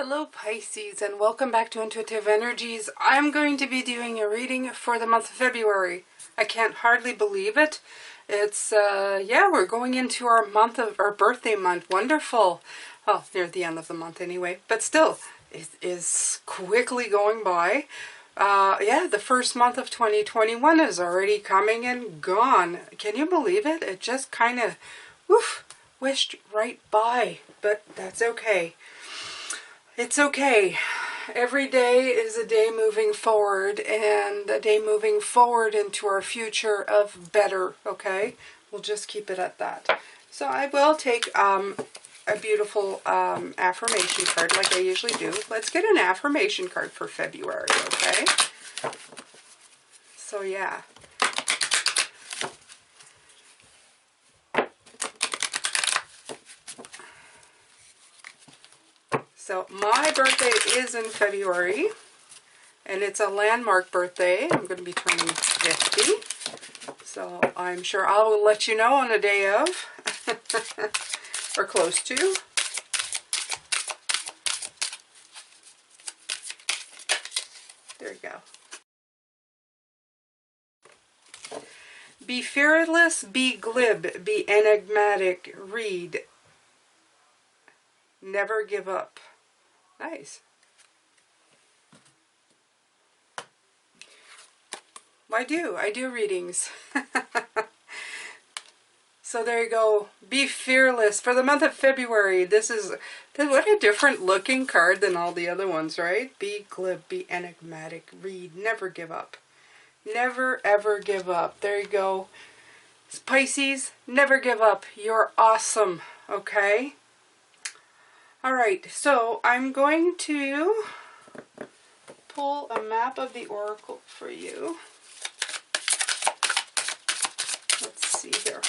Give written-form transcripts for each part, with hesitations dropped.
Hello Pisces, and welcome back to Intuitive Energies. I'm going to be doing a reading for the month of February. I can't hardly believe it. It's, yeah, we're going into our birthday month. Wonderful. Well, near the end of the month anyway, but still, it is quickly going by. Yeah, the first month of 2021 is already coming and gone. Can you believe it? It just kind of, woof, wished right by, but that's okay. It's okay. Every day is a day moving forward, and a day moving forward into our future of better, okay? We'll just keep it at that. So I will take a beautiful affirmation card like I usually do. Let's get an affirmation card for February, okay? So yeah. So my birthday is in February, and it's a landmark birthday. I'm going to be turning 50, so I'm sure I will let you know on the day of, or close to. There you go. Be fearless, be glib, be enigmatic, read. Never give up. Nice. I do readings. So there you go. Be fearless for the month of February. What a different looking card than all the other ones, right? Be glib, be enigmatic, read, never give up. Never ever give up. There you go. Pisces, never give up. You're awesome, okay? Alright, so I'm going to pull a map of the oracle for you. Let's see here.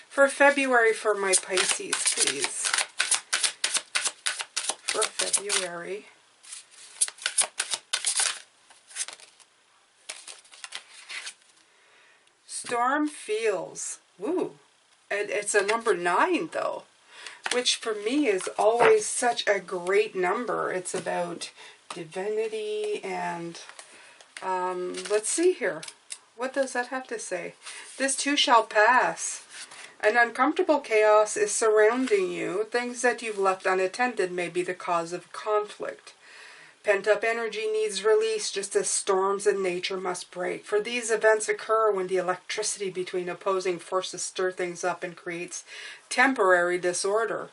For February for my Pisces, please. For February. Storm feels. Ooh. And it's a number 9 though, which for me is always such a great number. It's about divinity and let's see here. What does that have to say? This too shall pass. An uncomfortable chaos is surrounding you. Things that you've left unattended may be the cause of conflict. Pent-up energy needs release, just as storms in nature must break. For these events occur when the electricity between opposing forces stir things up and creates temporary disorder.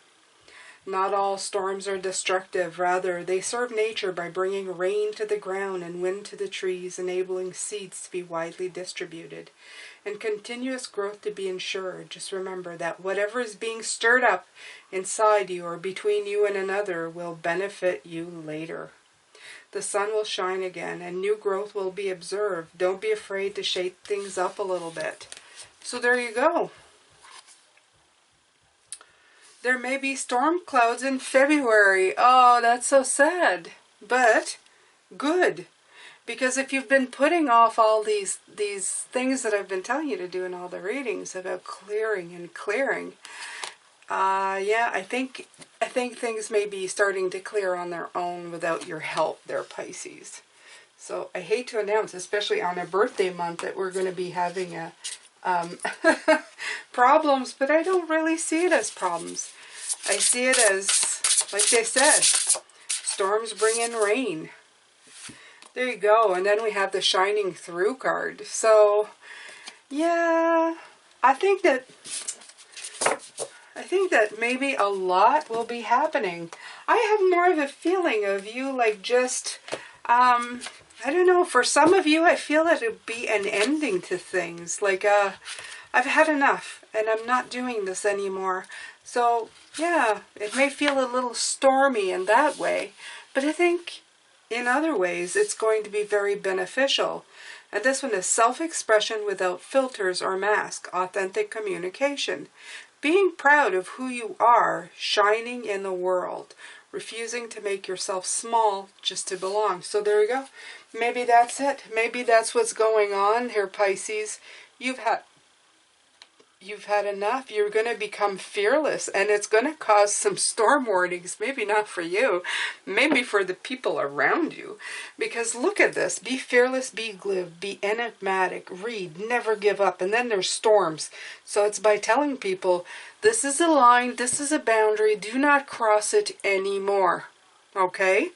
Not all storms are destructive. Rather, they serve nature by bringing rain to the ground and wind to the trees, enabling seeds to be widely distributed and continuous growth to be ensured. Just remember that whatever is being stirred up inside you or between you and another will benefit you later. The sun will shine again and new growth will be observed. Don't be afraid to shake things up a little bit. So there you go. There may be storm clouds in February. Oh, that's so sad. But good. Because if you've been putting off all these things that I've been telling you to do in all the readings about clearing and clearing, yeah, I think things may be starting to clear on their own without your help there, Pisces. So I hate to announce, especially on a birthday month, that we're going to be having a problems, but I don't really see it as problems. I see it as, like they said, storms bring in rain. There you go. And then we have the shining through card. So, yeah, I think that maybe a lot will be happening. I have more of a feeling of you like just, I don't know, for some of you I feel that it would be an ending to things. Like, I've had enough and I'm not doing this anymore. So, yeah, it may feel a little stormy in that way, but I think in other ways it's going to be very beneficial. And this one is self-expression without filters or mask, authentic communication. Being proud of who you are, shining in the world, refusing to make yourself small just to belong. So there you go. Maybe that's it. Maybe that's what's going on here, Pisces. You've you've had enough. You're going to become fearless, and it's going to cause some storm warnings. Maybe not for you, maybe for the people around you. Because look at this. Be fearless, be glib, be enigmatic, read, never give up. And then there's storms. So it's by telling people, this is a line, this is a boundary, do not cross it anymore. Okay?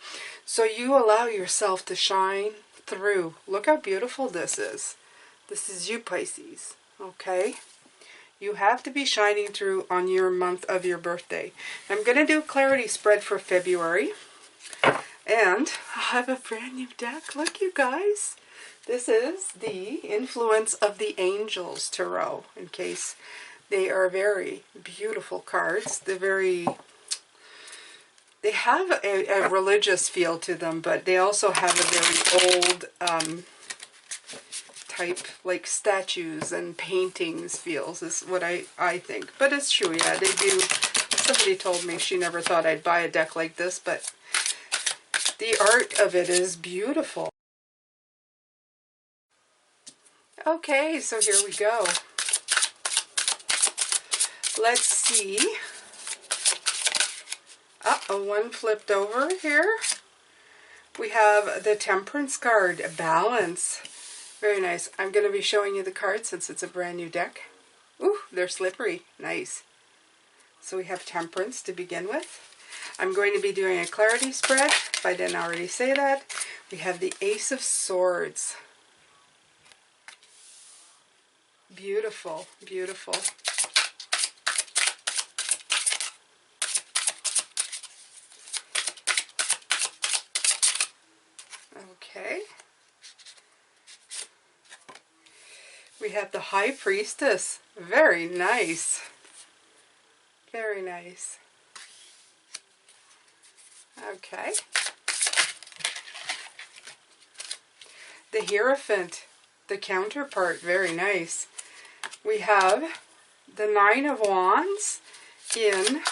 So you allow yourself to shine through. Look how beautiful this is. This is you, Pisces. Okay? You have to be shining through on your month of your birthday. I'm going to do a clarity spread for February. And I have a brand new deck. Look, you guys. This is the Influence of the Angels Tarot. In case they are very beautiful cards. They have a religious feel to them, but they also have a very old type, like statues and paintings feels, is what I think. But it's true, yeah, they do. Somebody told me she never thought I'd buy a deck like this, but the art of it is beautiful. Okay, so here we go. Let's see. Uh-oh, one flipped over here. We have the Temperance card, Balance. Very nice. I'm going to be showing you the cards since it's a brand new deck. Ooh, they're slippery. Nice. So we have Temperance to begin with. I'm going to be doing a clarity spread, if I didn't already say that. We have the Ace of Swords. Beautiful, beautiful. Okay. We have the High Priestess. Very nice. Very nice. Okay. The Hierophant, the counterpart. Very nice. We have the Nine of Wands in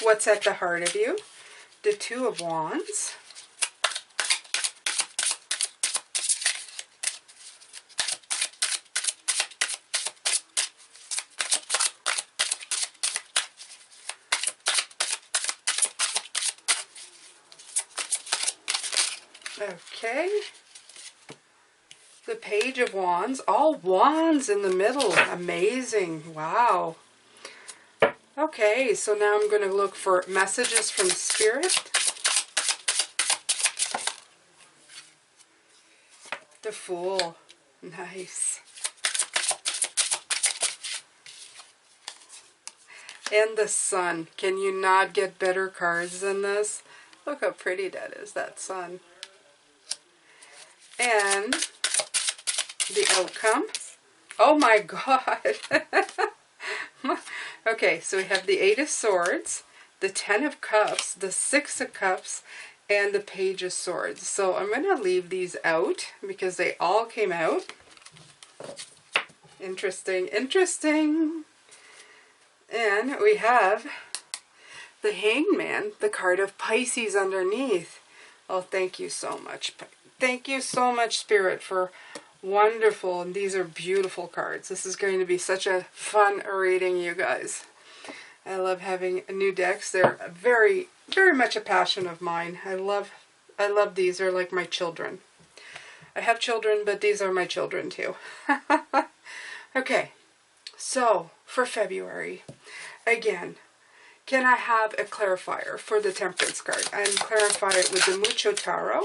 What's at the Heart of You. The Two of Wands. Okay. The Page of Wands. All wands in the middle. Amazing. Wow. Okay, so now I'm going to look for messages from Spirit. The Fool. Nice. And the Sun. Can you not get better cards than this? Look how pretty that is, that Sun. And the Outcome. Oh my God. Okay, so we have the Eight of Swords, the Ten of Cups, the Six of Cups, and the Page of Swords. So I'm going to leave these out because they all came out. Interesting, interesting. And we have the Hangman, the card of Pisces underneath. Oh, thank you so much. Thank you so much, Spirit, for wonderful, and these are beautiful cards. This is going to be such a fun reading, you guys. I love having new decks. They're very, very much a passion of mine. I love these. They're like my children. I have children, but these are my children too. Okay, so for February, again, can I have a clarifier for the Temperance card? And clarify it with the Mucho Tarot.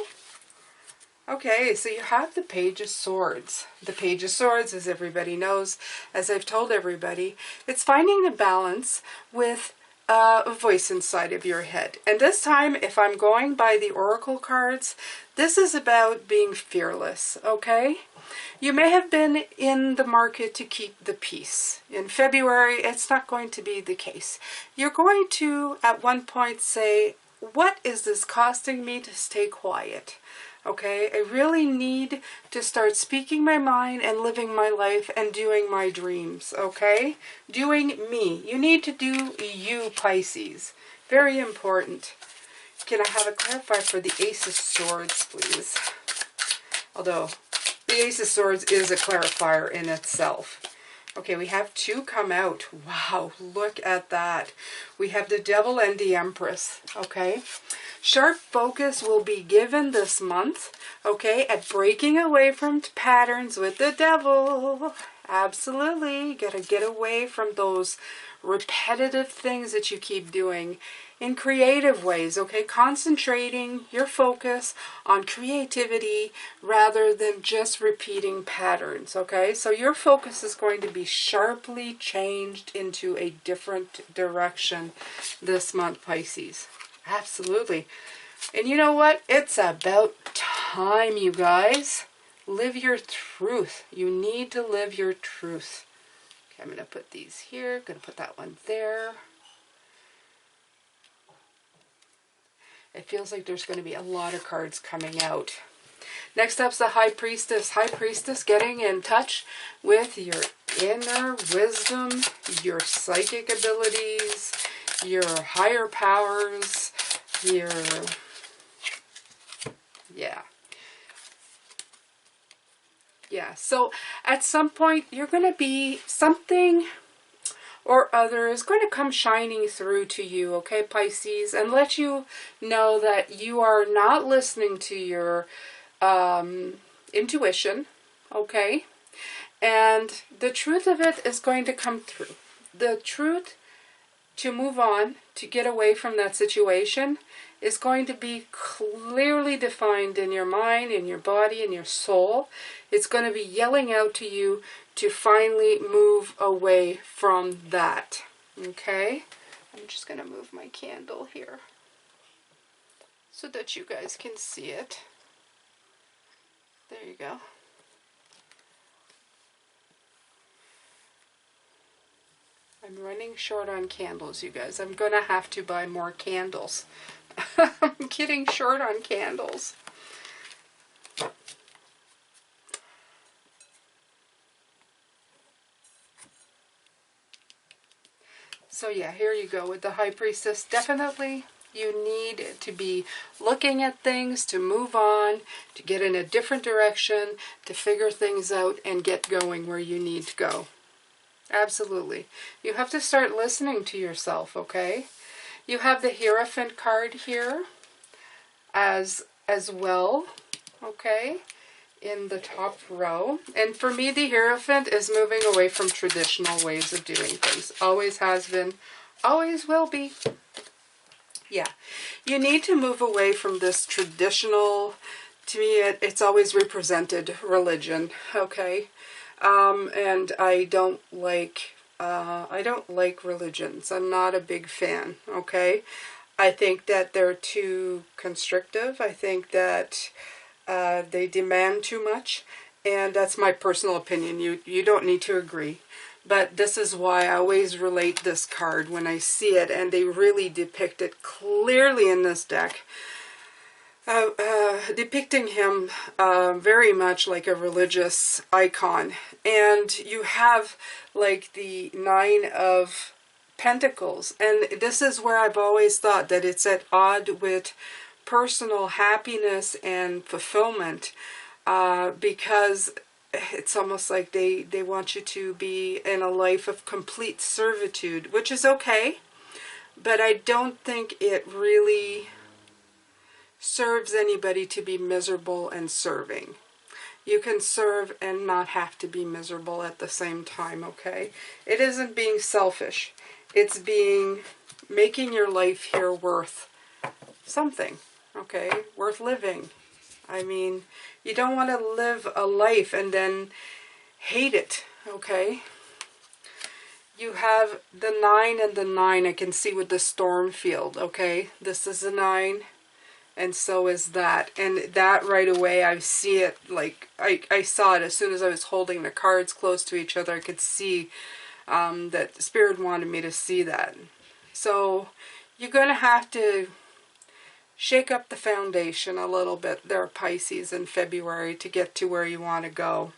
Okay, so you have the Page of Swords. The Page of Swords, as everybody knows, as I've told everybody, it's finding the balance with a voice inside of your head. And this time, if I'm going by the Oracle cards, this is about being fearless, okay? You may have been in the market to keep the peace. In February, it's not going to be the case. You're going to, at one point, say, what is this costing me to stay quiet? Okay, I really need to start speaking my mind and living my life and doing my dreams, okay? Doing me. You need to do you, Pisces. Very important. Can I have a clarifier for the Ace of Swords, please? Although, the Ace of Swords is a clarifier in itself. Okay, we have 2 come out. Wow, look at that. We have the Devil and the Empress, okay? Sharp focus will be given this month, okay, at breaking away from patterns with the Devil. Absolutely. You gotta get away from those repetitive things that you keep doing in creative ways, okay? Concentrating your focus on creativity rather than just repeating patterns, okay? So your focus is going to be sharply changed into a different direction this month, Pisces. Absolutely. And you know what? It's about time, you guys. Live your truth. You need to live your truth. Okay, I'm going to put these here. I'm going to put that one there. It feels like there's going to be a lot of cards coming out. Next up's the High Priestess. High Priestess, getting in touch with your inner wisdom, your psychic abilities, your higher powers, your... Yeah, so at some point you're going to be something or other is going to come shining through to you, okay, Pisces, and let you know that you are not listening to your intuition, okay, and the truth of it is going to come through. The truth to move on, to get away from that situation, is going to be clearly defined in your mind, in your body, in your soul. It's going to be yelling out to you to finally move away from that. Okay? I'm just going to move my candle here so that you guys can see it. There you go. I'm running short on candles, you guys. I'm going to have to buy more candles. I'm getting short on candles. So yeah, here you go with the High Priestess. Definitely you need to be looking at things, to move on, to get in a different direction, to figure things out and get going where you need to go. Absolutely. You have to start listening to yourself, okay? You have the Hierophant card here as well, okay, in the top row. And for me, the Hierophant is moving away from traditional ways of doing things. Always has been, always will be. Yeah, you need to move away from this traditional, to me, it's always represented religion, okay? And I don't like religions. I'm not a big fan, okay? I think that they're too constrictive. I think that they demand too much, and that's my personal opinion. You don't need to agree. But this is why I always relate this card when I see it, and they really depict it clearly in this deck. Depicting him very much like a religious icon. And you have like the 9 of Pentacles. And this is where I've always thought that it's at odds with personal happiness and fulfillment, because it's almost like they want you to be in a life of complete servitude, which is okay, but I don't think it really serves anybody to be miserable and serving. You can serve and not have to be miserable at the same time, okay? It isn't being selfish. It's making your life here worth something, okay? Worth living. I mean, you don't want to live a life and then hate it, okay? You have the 9 and the 9, I can see with the storm field, okay? This is a 9. And so is that. And that right away, I see it, like, I saw it as soon as I was holding the cards close to each other. I could see that Spirit wanted me to see that. So you're going to have to shake up the foundation a little bit there, Pisces, in February to get to where you want to go.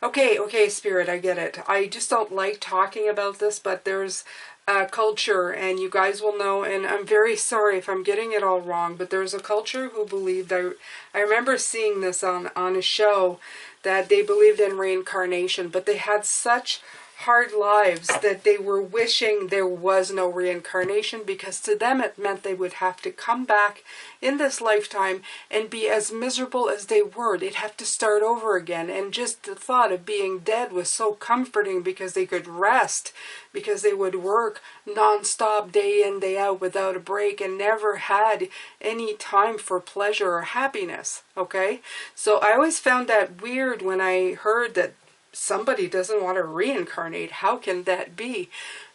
Okay, Spirit, I get it. I just don't like talking about this, but there's a culture, and you guys will know, and I'm very sorry if I'm getting it all wrong, but there's a culture who believed, I remember seeing this on a show, that they believed in reincarnation, but they had such hard lives that they were wishing there was no reincarnation, because to them it meant they would have to come back in this lifetime and be as miserable as they were. They'd have to start over again, and just the thought of being dead was so comforting, because they could rest, because they would work non-stop day in, day out without a break, and never had any time for pleasure or happiness. Okay, so I always found that weird when I heard that somebody doesn't want to reincarnate. How can that be?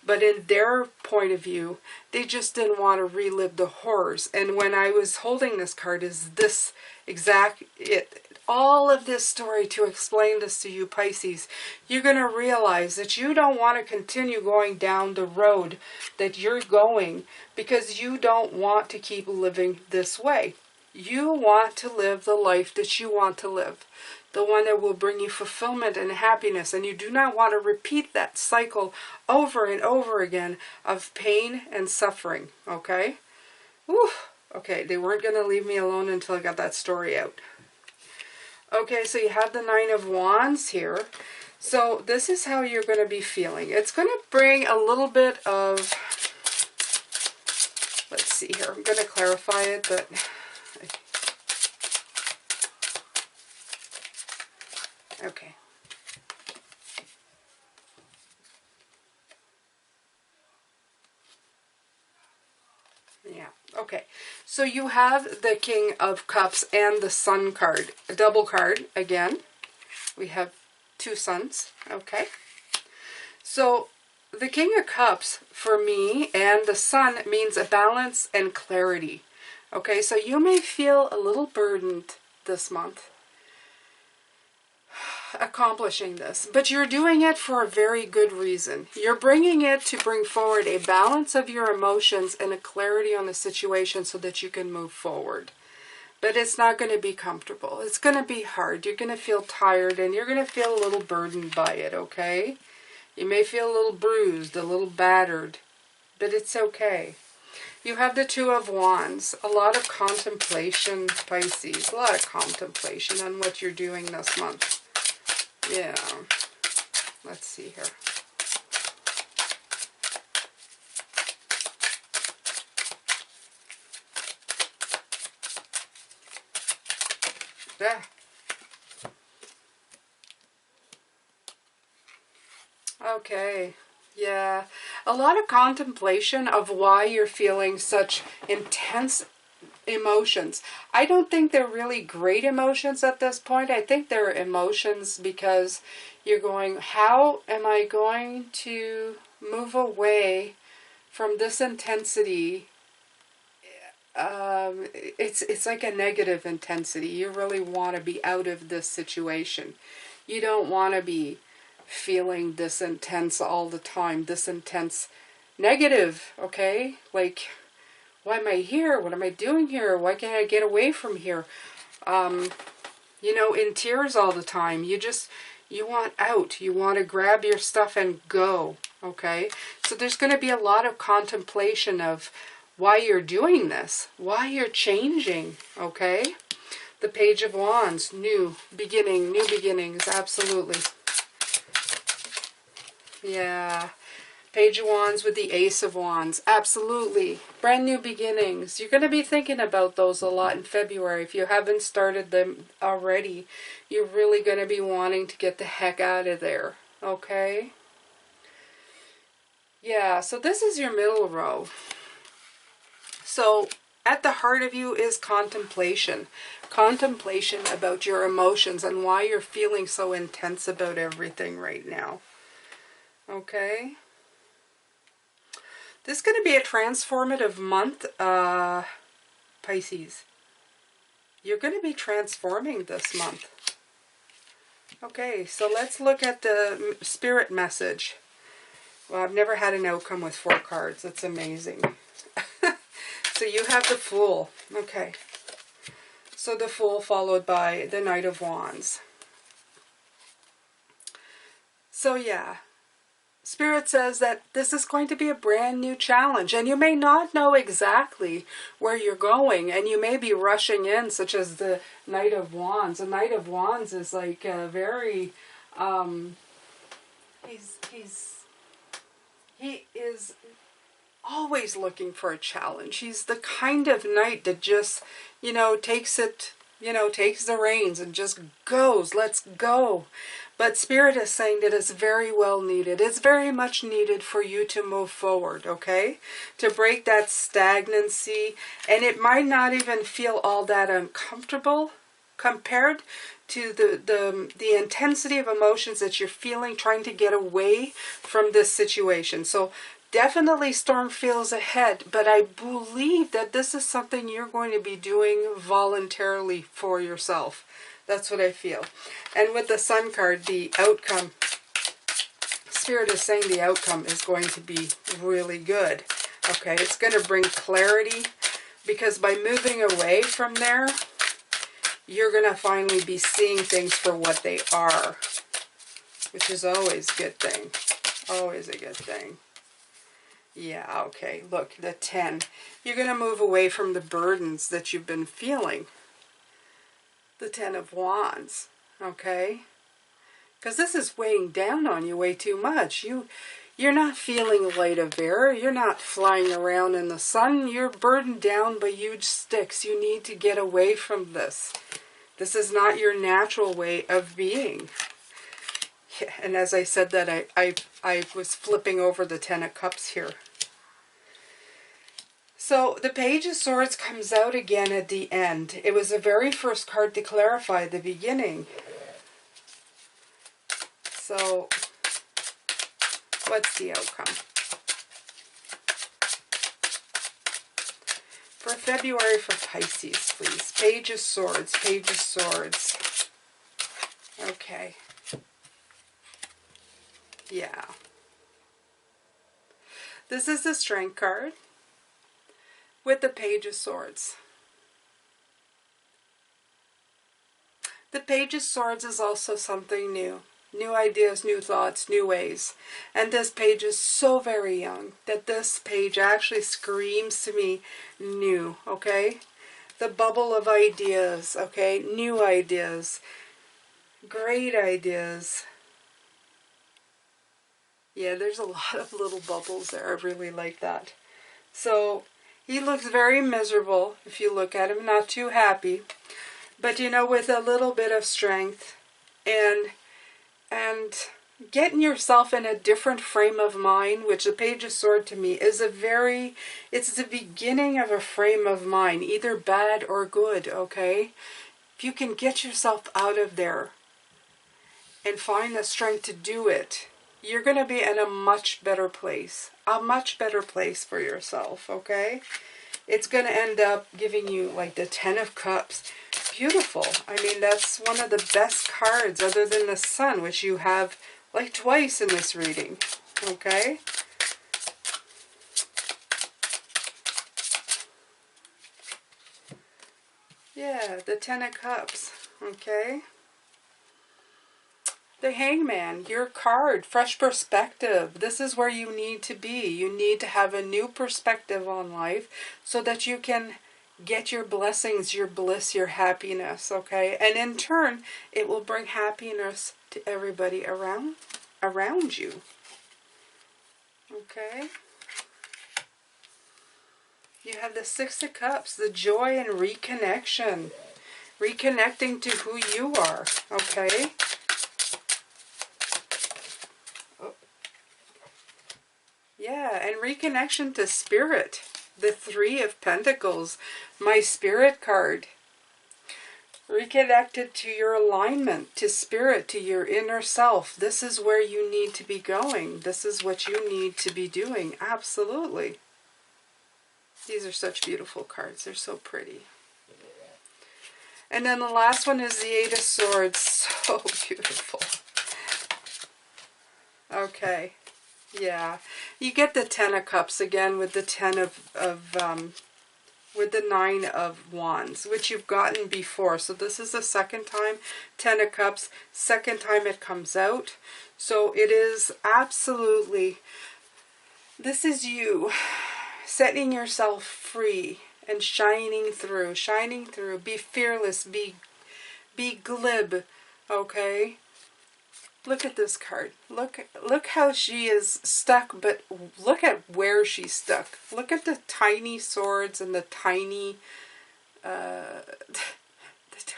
But in their point of view, they just didn't want to relive the horrors. And when I was holding this card, is this exact it? All of this story to explain this to you, Pisces. You're going to realize that you don't want to continue going down the road that you're going, because you don't want to keep living this way. You want to live the life that you want to live, the one that will bring you fulfillment and happiness, and you do not want to repeat that cycle over and over again of pain and suffering, okay? Whew. Okay, they weren't going to leave me alone until I got that story out. Okay, so you have the Nine of Wands here. So this is how you're going to be feeling. It's going to bring a little bit of, let's see here, I'm going to clarify it, but okay. Yeah, okay. So you have the King of Cups and the Sun card. A double card again. We have two suns, okay? So the King of Cups for me and the Sun means a balance and clarity. Okay, so you may feel a little burdened this month accomplishing this, but you're doing it for a very good reason. You're bringing it to bring forward a balance of your emotions and a clarity on the situation so that you can move forward. But it's not going to be comfortable. It's going to be hard. You're going to feel tired, and you're going to feel a little burdened by it, okay? You may feel a little bruised, a little battered, but it's okay. You have the Two of Wands. A lot of contemplation, Pisces. A lot of contemplation on what you're doing this month. Yeah. Let's see here. Yeah. Okay. Yeah. A lot of contemplation of why you're feeling such intense emotions. I don't think they're really great emotions at this point. I think they're emotions because you're going, how am I going to move away from this intensity? It's like a negative intensity. You really want to be out of this situation. You don't want to be feeling this intense all the time, this intense negative, okay? Like, why am I here? What am I doing here? Why can't I get away from here? You know, in tears all the time. You want out. You want to grab your stuff and go, okay? So there's going to be a lot of contemplation of why you're doing this, why you're changing, okay? The Page of Wands, new beginnings, absolutely. Yeah. Page of Wands with the Ace of Wands. Absolutely. Brand new beginnings. You're going to be thinking about those a lot in February. If you haven't started them already, you're really going to be wanting to get the heck out of there. Okay? Yeah, so this is your middle row. So at the heart of you is contemplation. Contemplation about your emotions and why you're feeling so intense about everything right now. Okay? This is going to be a transformative month, Pisces. You're going to be transforming this month. Okay, so let's look at the spirit message. Well, I've never had an outcome with 4 cards. That's amazing. So you have the Fool. Okay. So the Fool followed by the Knight of Wands. So yeah. Spirit says that this is going to be a brand new challenge, and you may not know exactly where you're going, and you may be rushing in, such as the Knight of Wands. The Knight of Wands is like a very, He is always looking for a challenge. He's the kind of knight that just, takes the reins and just goes, let's go. But Spirit is saying that it's very well needed. It's very much needed for you to move forward, okay? To break that stagnancy. And it might not even feel all that uncomfortable compared to the intensity of emotions that you're feeling trying to get away from this situation. So definitely storm feels ahead, but I believe that this is something you're going to be doing voluntarily for yourself. That's what I feel. And with the Sun card, the outcome, Spirit is saying the outcome is going to be really good. Okay, it's going to bring clarity, because by moving away from there, you're going to finally be seeing things for what they are, which is always a good thing. Always a good thing. Yeah, okay, look, the 10. You're going to move away from the burdens that you've been feeling. The 10 of Wands, okay? Because this is weighing down on you way too much. You're not feeling light of air. You're not flying around in the sun. You're burdened down by huge sticks. You need to get away from this. This is not your natural way of being. And as I said that, I was flipping over the 10 of Cups here. So the Page of Swords comes out again at the end. It was the very first card to clarify the beginning. So what's the outcome? For February for Pisces, please. Page of Swords, Page of Swords. Okay. Yeah. This is the Strength card with the Page of Swords. The Page of Swords is also something new. New ideas, new thoughts, new ways. And this page is so very young that this page actually screams to me new, okay? The bubble of ideas, okay? New ideas. Great ideas. Yeah, there's a lot of little bubbles there. I really like that. So he looks very miserable if you look at him, not too happy. But with a little bit of strength and getting yourself in a different frame of mind, which the Page of Swords to me is it's the beginning of a frame of mind, either bad or good, okay? If you can get yourself out of there and find the strength to do it, you're going to be in a much better place for yourself, okay? It's going to end up giving you like the 10 of Cups. Beautiful. I mean, that's one of the best cards other than the Sun, which you have like twice in this reading, okay? Yeah, the 10 of Cups, okay? The Hangman, your card, fresh perspective. This is where you need to be. You need to have a new perspective on life so that you can get your blessings, your bliss, your happiness, okay? And in turn, it will bring happiness to everybody around you, okay? You have the 6 of Cups, the joy and reconnection. Reconnecting to who you are, okay? Yeah, and reconnection to Spirit. The 3 of Pentacles, my Spirit card. Reconnected to your alignment, to Spirit, to your inner self. This is where you need to be going. This is what you need to be doing. Absolutely. These are such beautiful cards. They're so pretty. And then the last one is the 8 of Swords. So beautiful. Okay. Yeah, you get the 10 of Cups again with the 10 with the 9 of Wands, which you've gotten before. So this is the second time, 10 of Cups, second time it comes out. So it is absolutely, this is you setting yourself free and shining through. Be fearless, be glib, okay? Look at this card. Look how she is stuck, but look at where she's stuck. Look at the tiny swords and the tiny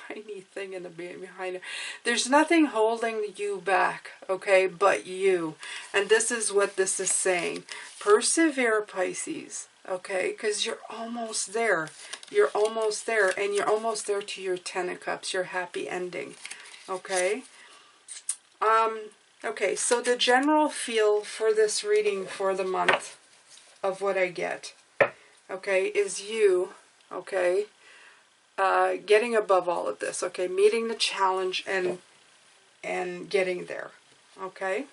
tiny thing in the behind her. There's nothing holding you back, okay, but you. And this is what this is saying. Persevere, Pisces, okay, because you're almost there. You're almost there, and you're almost there to your Ten of Cups, your happy ending, okay? Okay, so the general feel for this reading for the month of what I get, okay, is you, okay, getting above all of this, okay, meeting the challenge and getting there, okay?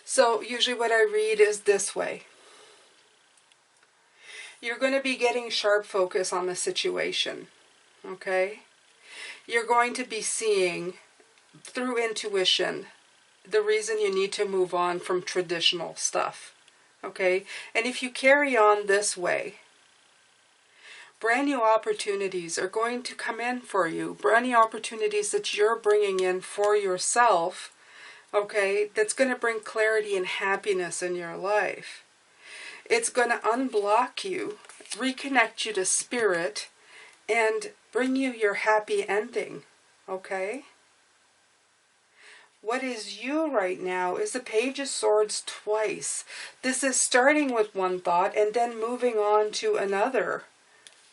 So usually what I read is this way. You're going to be getting sharp focus on the situation, okay? You're going to be seeing through intuition the reason you need to move on from traditional stuff, okay? And if you carry on this way, brand new opportunities are going to come in for you. Brand new opportunities that you're bringing in for yourself, okay? That's going to bring clarity and happiness in your life. It's going to unblock you, reconnect you to spirit, and bring you your happy ending, okay? What is you right now is the Page of Swords twice. This is starting with one thought and then moving on to another.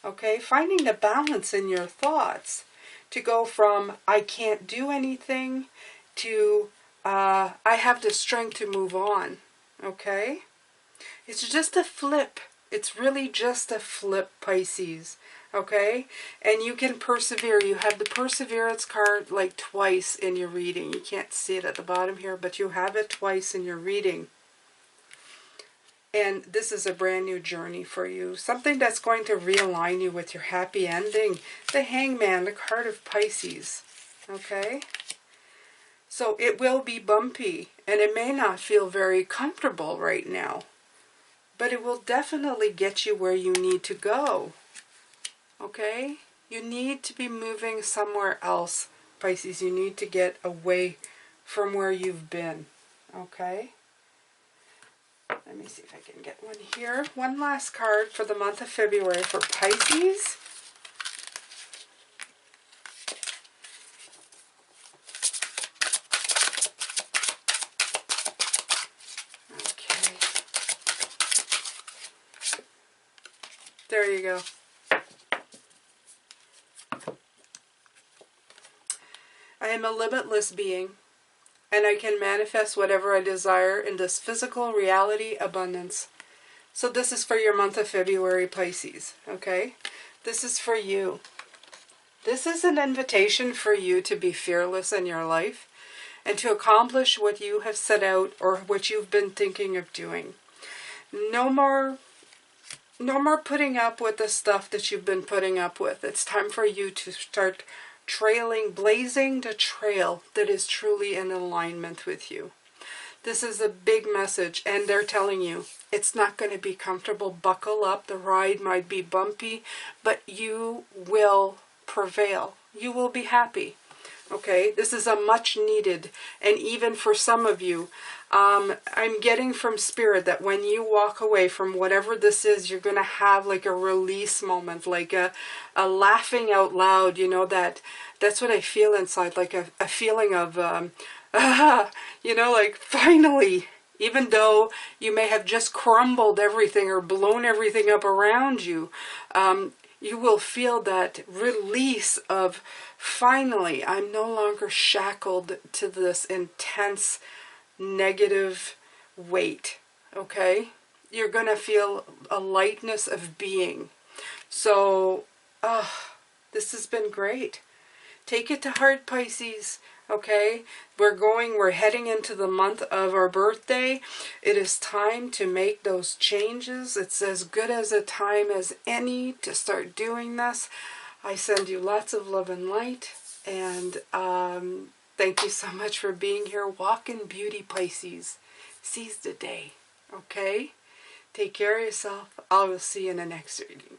Okay, finding the balance in your thoughts to go from I can't do anything to I have the strength to move on. Okay, it's just a flip. It's really just a flip, Pisces. Okay, and you can persevere. You have the Perseverance card like twice in your reading. You can't see it at the bottom here, but you have it twice in your reading. And this is a brand new journey for you. Something that's going to realign you with your happy ending. The Hangman, the card of Pisces. Okay? So it will be bumpy. And it may not feel very comfortable right now. But it will definitely get you where you need to go. Okay? You need to be moving somewhere else, Pisces. You need to get away from where you've been. Okay? Let me see if I can get one here. One last card for the month of February for Pisces. Okay. There you go. I am a limitless being, and I can manifest whatever I desire in this physical reality abundance. So this is for your month of February, Pisces, okay? This is for you. This is an invitation for you to be fearless in your life and to accomplish what you have set out or what you've been thinking of doing. No more putting up with the stuff that you've been putting up with. It's time for you to start blazing the trail that is truly in alignment with you. This is a big message, and they're telling you it's not going to be comfortable. Buckle up. The ride might be bumpy, but you will prevail. You will be happy. Okay, this is a much needed, and even for some of you, I'm getting from Spirit that when you walk away from whatever this is, you're going to have like a release moment, like a laughing out loud, you know, that's what I feel inside, like a feeling of, you know, like finally, even though you may have just crumbled everything or blown everything up around you, you will feel that release of finally, I'm no longer shackled to this intense negative weight, okay? You're going to feel a lightness of being. So, this has been great. Take it to heart, Pisces, okay? We're heading into the month of our birthday. It is time to make those changes. It's as good as a time as any to start doing this. I send you lots of love and light, and thank you so much for being here. Walk in beauty, Pisces. Seize the day, okay? Take care of yourself. I will see you in the next reading.